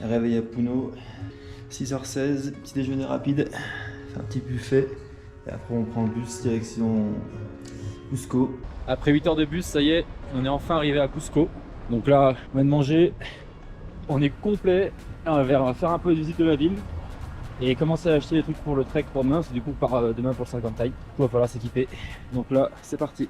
réveil à Puno, 6h16, petit déjeuner rapide, un petit buffet, et après on prend le bus direction Cusco. Après 8 heures de bus, ça y est, on est enfin arrivé à Cusco. Donc là, on vient de manger, on est complet, on va faire un peu de visite de la ville et commencer à acheter des trucs pour le trek pour demain, parce que du coup on part demain pour le 50 taille. Il va falloir s'équiper. Donc là, c'est parti.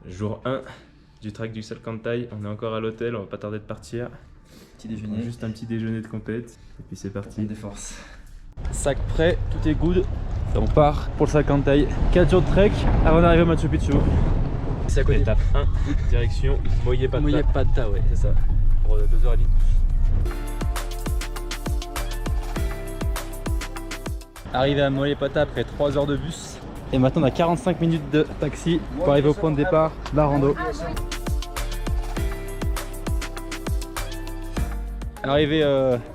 Jour 1 du trek du Salkantay, on est encore à l'hôtel, on va pas tarder de partir. Petit déjeuner. Juste un petit déjeuner de compète et puis c'est parti. Des forces. Sac prêt, tout est good. On part pour le Salkantay. 4 jours de trek avant d'arriver à Machu Picchu. C'est à côté. Étape 1, direction Moyepata. Moyepata, ouais, c'est ça. Pour 2h30. Arrivé à Moyepata après 3 heures de bus. Et maintenant on a 45 minutes de taxi pour arriver au point de départ de la rando. Arrivé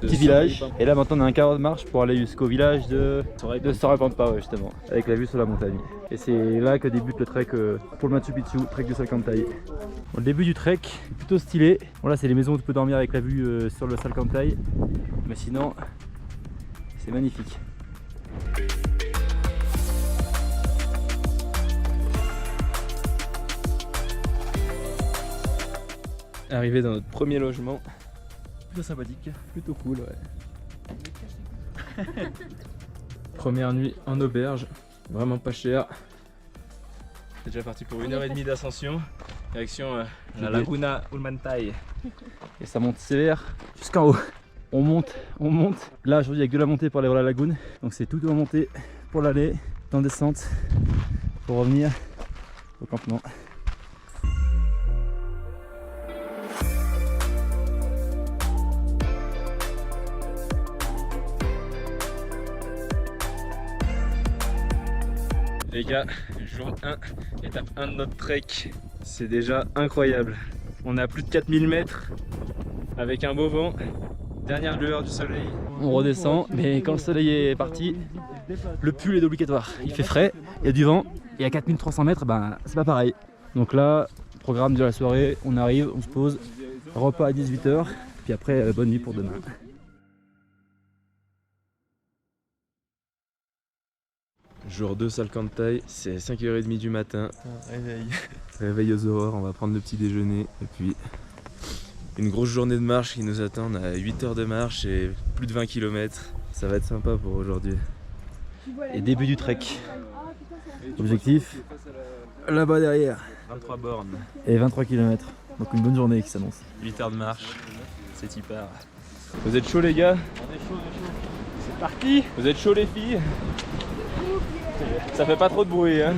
petit village, et là maintenant on a un quart d'heure de marche pour aller jusqu'au village de Soraypampa, ouais, justement, avec la vue sur la montagne. Et c'est là que débute le trek pour le Machu Picchu, trek du Salkantay. Bon, le début du trek est plutôt stylé. Bon, là c'est les maisons où tu peux dormir avec la vue sur le Salkantay, mais sinon c'est magnifique. Arrivé dans notre premier logement. Plutôt sympathique, plutôt cool, ouais. Première nuit en auberge, vraiment pas cher. C'est déjà parti pour 1h30 d'ascension, direction la Laguna Ulmantai. Et ça monte sévère jusqu'en haut. On monte, on monte. Là aujourd'hui il n'y a que de la montée pour aller voir la lagune. Donc c'est tout en montée pour l'aller, en descente pour revenir au campement. Les gars, jour 1, étape 1 de notre trek, c'est déjà incroyable. On est à plus de 4000 mètres avec un beau vent, dernière lueur du soleil. On redescend, mais quand le soleil est parti, le pull est obligatoire. Il fait frais, il y a du vent, et à 4300 mètres, ben, c'est pas pareil. Donc là, programme de la soirée, on arrive, on se pose, repas à 18h, puis après, bonne nuit pour demain. Jour 2 Salkantay, c'est 5h30 du matin. Réveil. Réveil aux aurores, on va prendre le petit déjeuner et puis une grosse journée de marche qui nous attend. On a 8 heures de marche et plus de 20 km. Ça va être sympa pour aujourd'hui. Et début du trek. Objectif, là-bas derrière. 23 bornes. Et 23 km. Donc une bonne journée qui s'annonce. 8 heures de marche, c'est hyper. Vous êtes chaud les gars? On est chaud, c'est parti. Vous êtes chaud les filles? Ça fait pas trop de bruit hein.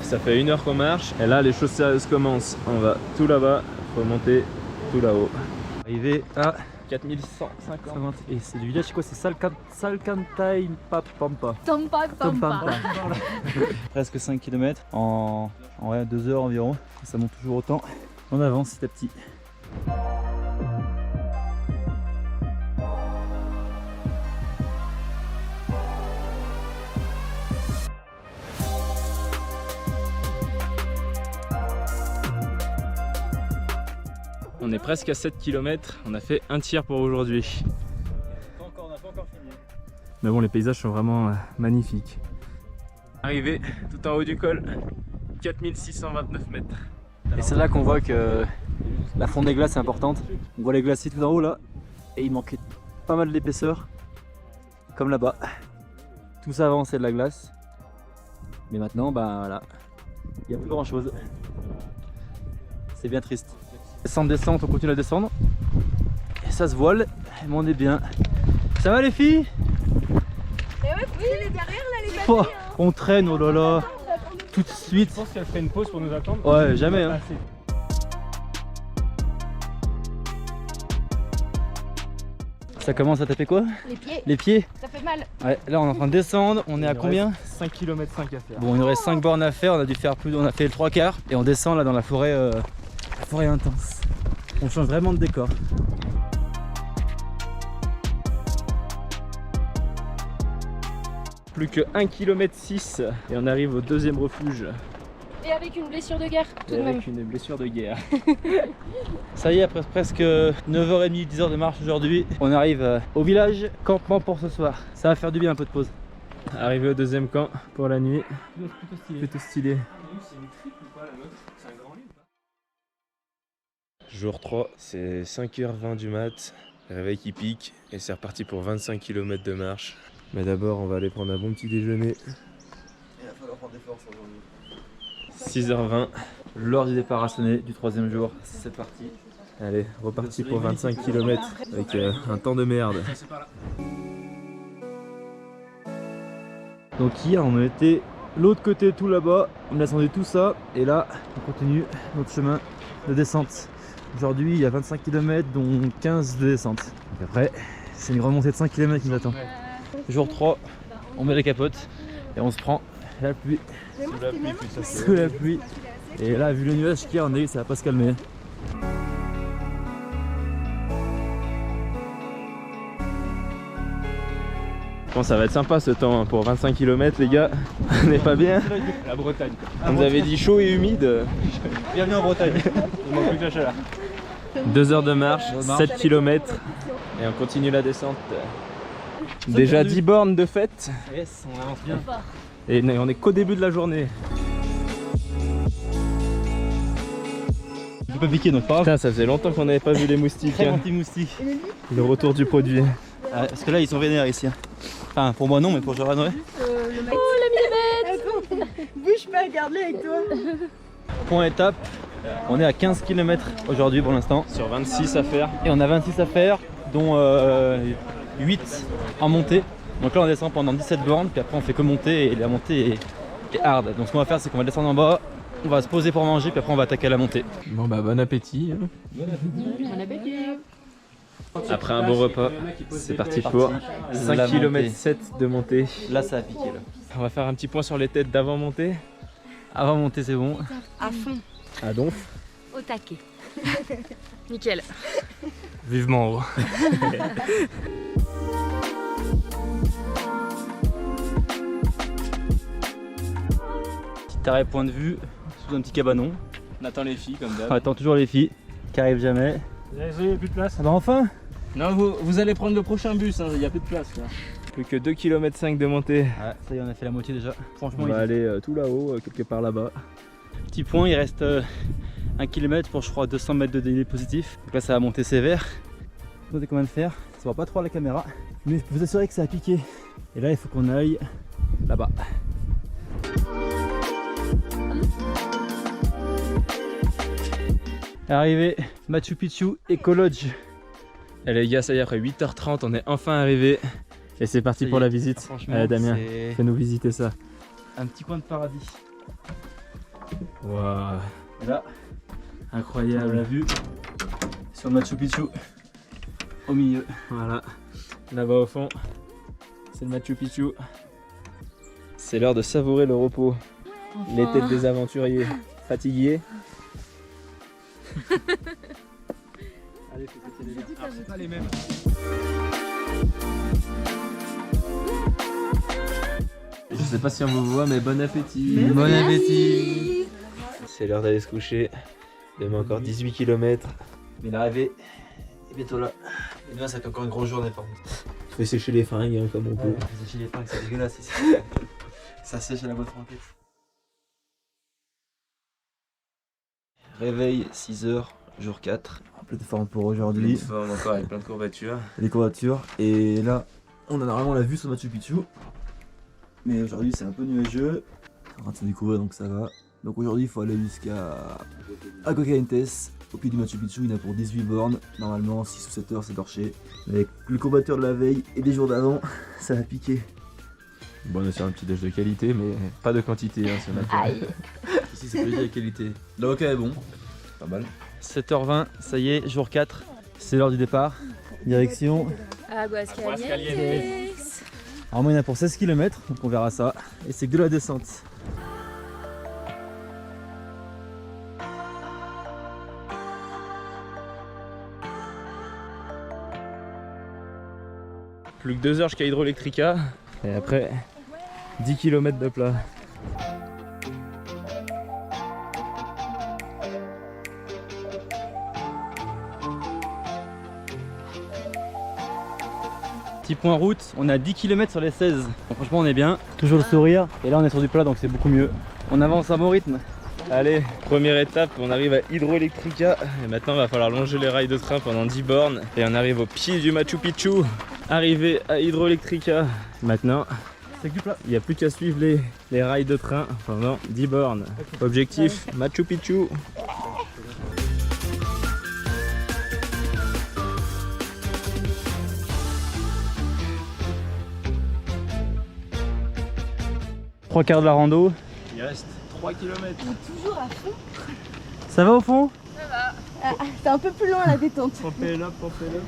Ça fait 1 heure qu'on marche et là les choses sérieuses commencent. On va tout là-bas, faut monter tout là-haut. Arrivé à 4150. et c'est le village, c'est quoi? C'est Salkantay Pampa. Tampa. Presque 5 km en 2 heures environ. Ça monte toujours autant. On avance petit à petit. On est presque à 7 km, on a fait un tiers pour aujourd'hui. On n'a pas encore fini. Mais bon, les paysages sont vraiment magnifiques. Arrivé tout en haut du col, 4629 mètres. Et c'est là qu'on voit que la fonte des glaces est importante. On voit les glaciers tout en haut là, et il manquait pas mal d'épaisseur, comme là-bas. Tout ça avant c'est de la glace, mais maintenant ben voilà, il n'y a plus grand chose. C'est bien triste. Sans descente, on continue à descendre, et ça se voile, mais on est bien. Ça va les filles? Et ouais, oui, elle est derrière là, les Oh, papilles. on traîne, oh là là, tout de suite. Je pense qu'elle ferait une pause pour nous attendre. Ouais, jamais hein. Ça commence à taper quoi? Les pieds, Les pieds? ça fait mal. Ouais, là on est en train de descendre, on est à combien? 5 km 5 à faire. Bon, il nous reste 5 bornes à faire, on a dû faire plus, on a fait le 3/4 et on descend là dans la forêt intense. On change vraiment de décor. Plus que 1 km 6 et on arrive au deuxième refuge. Et avec une blessure de guerre, tout de même. Avec une blessure de guerre. Ça y est, après presque 9h30, 10h de marche aujourd'hui, on arrive au village, campement pour ce soir. Ça va faire du bien un peu de pause. Arrivé au deuxième camp pour la nuit. Plutôt stylé. Jour 3, c'est 5h20 du mat, réveil qui pique et c'est reparti pour 25 km de marche. Mais d'abord on va aller prendre un bon petit déjeuner. Il va falloir prendre des forces aujourd'hui. 6h20, L'heure du départ a sonné du 3e jour, c'est parti. allez, reparti pour 25 km avec un temps de merde. Donc hier on était l'autre côté tout là-bas, on a descendu tout ça et là on continue notre chemin de descente. Aujourd'hui il y a 25 km dont 15 de descente. Et après c'est une remontée de 5 km qui nous attend. Jour 3, on met les capotes et on se prend la pluie. Sous la pluie. Et là vu le nuage qu'il y a on est, ça va pas se calmer. Bon, ça va être sympa ce temps hein, pour 25 km les gars. On n'est pas bien. La Bretagne. On nous avait dit chaud et humide. Bienvenue en Bretagne. Il manque plus que la chaleur. 2 heures de marche, 7 km et on continue la descente. Déjà 10 bornes de fête Yes, on avance bien. et on est qu'au début de la journée. Je peux pas piquer donc pas grave. Putain, ça faisait longtemps qu'on n'avait pas vu les moustiques. Très Hein. anti-moustique. Le retour du produit. Ouais, parce que là ils sont vénères ici. Hein. Enfin pour moi non mais pour Joran ouais. Bouge pas, garde-les avec toi. Point étape, on est à 15 km aujourd'hui pour l'instant. Sur 26 à faire. Et on a 26 à faire, dont 8 en montée. Donc là on descend pendant 17 bornes, puis après on fait que monter et la montée est hard. Donc ce qu'on va faire c'est qu'on va descendre en bas, on va se poser pour manger, puis après on va attaquer la montée. Bon bah bon appétit. Hein. Bon appétit. Après un bon repas, c'est parti pour 5 La km montée. 7 de montée. Là ça a piqué là. On va faire un petit point sur les têtes d'avant montée. Avant montée c'est bon. À fond, À donf. au taquet. Nickel. Vivement haut. Petit arrêt point de vue sous un petit cabanon. On attend les filles comme d'hab. On attend toujours les filles qui arrivent jamais. Désolé, plus de place. Ah bah enfin. Non, vous allez prendre le prochain bus, il n'y a plus de place là. Plus que 2 km 5 de montée. Ouais, ça y est on a fait la moitié déjà. Franchement On va il- aller tout là-haut, quelque part là-bas. Petit point, il reste 1 km pour je crois 200 mètres de dénivelé positif. Donc là ça va monter sévère. On sait comment le faire, ça voit pas trop à la caméra. Mais je peux vous assurer que ça a piqué. Et là il faut qu'on aille là-bas. Arrivé, Machu Picchu Eco Lodge. Et les gars, ça y est, après 8h30, on est enfin arrivé. Et c'est parti Ça y pour est. la visite. Franchement, Allez Damien, c'est fais-nous visiter ça. un petit coin de paradis. Waouh, Et là, on incroyable. l'a vu sur Machu Picchu au milieu. Voilà, là-bas au fond, c'est le Machu Picchu. C'est l'heure de savourer le repos. Les têtes des aventuriers fatigués. Allez, faut péter les liens. C'est pas les mêmes. Je sais pas si on vous voit, mais bon appétit. Bon appétit. C'est l'heure d'aller se coucher. Demain encore 18 km. Mais l'arrivée est bientôt là. Et demain ça va être encore une grosse journée par contre. On fait sécher les fringues hein, comme on peut. C'est chez les fringues, c'est dégueulasse ici. Ça sèche à la boîte en tête. Réveil 6h, jour 4. En pleine forme pour aujourd'hui. forme encore avec plein de courbatures. Les courbatures. Et là, on a normalement la vue sur Machu Picchu. Mais aujourd'hui, c'est un peu nuageux. On est en train de se découvrir, donc ça va. Donc aujourd'hui, il faut aller jusqu'à Aguascalientes. Au pied du Machu Picchu, il y en a pour 18 bornes. Normalement, 6 ou 7 heures, c'est torché. Avec les courbatures de la veille et des jours d'avant, ça va piquer. Bon, on est sur un petit déj de qualité, mais pas de quantité hein, ce matin. Ici, c'est plaisir de qualité. L'avocat est bon. Pas mal. 7h20, ça y est, jour 4. C'est l'heure du départ. Direction. Aguascalientes. Alors moi il y en a pour 16 km, donc on verra ça. Et c'est que de la descente. Plus que 2 heures jusqu'à Hydroelectrica. Et après, 10 km de plat. Petit point route, on a 10 km sur les 16. Donc franchement on est bien, toujours le sourire. Et là on est sur du plat donc c'est beaucoup mieux. On avance à bon rythme. Allez, première étape, on arrive à Hydroelectrica. Et maintenant, il va falloir longer les rails de train pendant 10 bornes. Et on arrive au pied du Machu Picchu. Arrivé à Hydroelectrica. Maintenant, C'est que du plat. il n'y a plus qu'à suivre les rails de train pendant 10 bornes. Objectif, Machu Picchu. Trois quarts de la rando. Il reste 3 km. Toujours à fond. Ça va au fond? C'est un peu plus loin la détente. Pompez-le, pompez-le.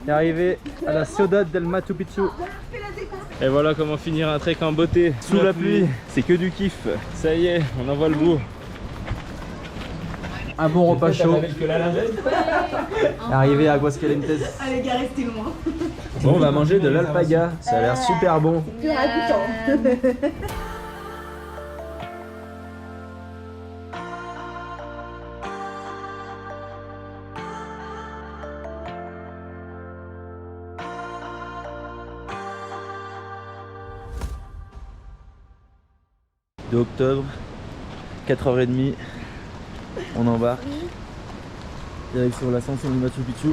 On est arrivé à la Ciudad del Machu Picchu. Et voilà comment finir un trek en beauté. Sous la pluie, c'est que du kiff. Ça y est, on en voit le bout. Un bon repas chaud. Arrivé à Aguascalientes. Allez, gars, restez loin. Bon, on va manger de l'alpaga. Ça a l'air super bon. Plus ragoûtant. De octobre, 4h30, on embarque. Direction l'ascension du Machu Picchu.